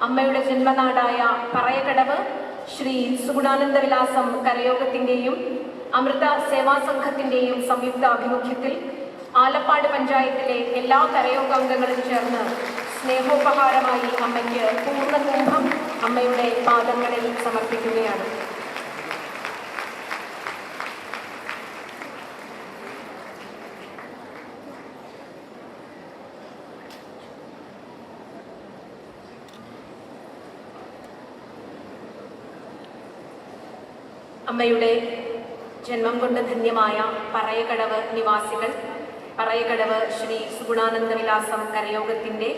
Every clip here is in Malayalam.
അമ്മയുടെ ജന്മനാടായ പറയകടവ് ശ്രീ സുഗുണാനന്ദ വിലാസം കരയോഗത്തിൻ്റെയും അമൃത സേവാസംഘത്തിൻ്റെയും സംയുക്ത ആഭിമുഖ്യത്തിൽ ആലപ്പാട് പഞ്ചായത്തിലെ എല്ലാ കരയോഗാംഗങ്ങളും ചേർന്ന് സ്നേഹോപഹാരമായി അമ്മയ്ക്ക് പൂർണ്ണകുംഭം അമ്മയുടെ പാദങ്ങളിൽ സമർപ്പിക്കുകയാണ്. അമ്മയുടെ ജന്മം കൊണ്ട് ധന്യമായ പറയകടവ് നിവാസികൾ പറയകടവ് ശ്രീ സുഗുണാനന്ദ വിലാസം കരയോഗത്തിൻ്റെ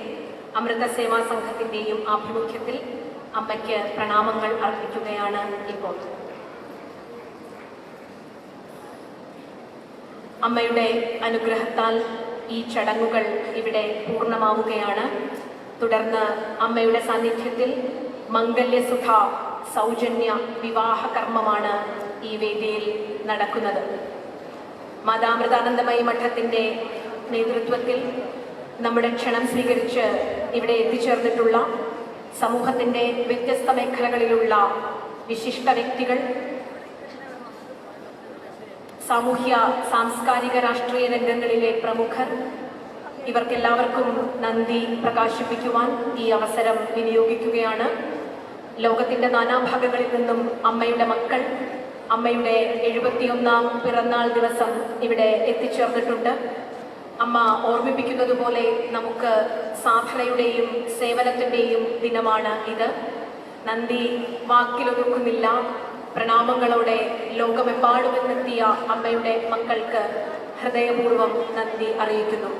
അമൃത സേവാ സംഘത്തിൻ്റെയും ആഭിമുഖ്യത്തിൽ അമ്മയ്ക്ക് പ്രണാമങ്ങൾ അർപ്പിക്കുകയാണ്. ഇപ്പോൾ അമ്മയുടെ അനുഗ്രഹത്താൽ ഈ ചടങ്ങുകൾ ഇവിടെ പൂർണ്ണമാവുകയാണ്. തുടർന്ന് അമ്മയുടെ സാന്നിധ്യത്തിൽ മംഗല്യസുധ സൗജന്യ വിവാഹ കർമ്മമാണ് ഈ വേദിയിൽ നടക്കുന്നത്. മാതാമൃതാനന്ദമയി മഠത്തിൻ്റെ നേതൃത്വത്തിൽ നമ്മുടെ ക്ഷണം സ്വീകരിച്ച് ഇവിടെ എത്തിച്ചേർന്നിട്ടുള്ള സമൂഹത്തിൻ്റെ വ്യത്യസ്ത മേഖലകളിലുള്ള വിശിഷ്ട വ്യക്തികൾ, സാമൂഹ്യ സാംസ്കാരിക രാഷ്ട്രീയ രംഗങ്ങളിലെ പ്രമുഖർ, ഇവർക്കെല്ലാവർക്കും നന്ദി പ്രകാശിപ്പിക്കുവാൻ ഈ അവസരം വിനിയോഗിക്കുകയാണ്. ലോകത്തിൻ്റെ നാനാഭാഗങ്ങളിൽ നിന്നും അമ്മയുടെ മക്കൾ അമ്മയുടെ 71ാം പിറന്നാൾ ദിവസം ഇവിടെ എത്തിച്ചേർന്നിട്ടുണ്ട്. അമ്മ ഓർമ്മിപ്പിക്കുന്നത് പോലെ നമുക്ക് സാധനയുടെയും സേവനത്തിൻ്റെയും ദിനമാണ് ഇത്. നന്ദി വാക്കിലൊതുക്കുന്നില്ല. പ്രണാമങ്ങളോടെ ലോകമെമ്പാടുമെന്നെത്തിയ അമ്മയുടെ മക്കൾക്ക് ഹൃദയപൂർവ്വം നന്ദി അറിയിക്കുന്നു.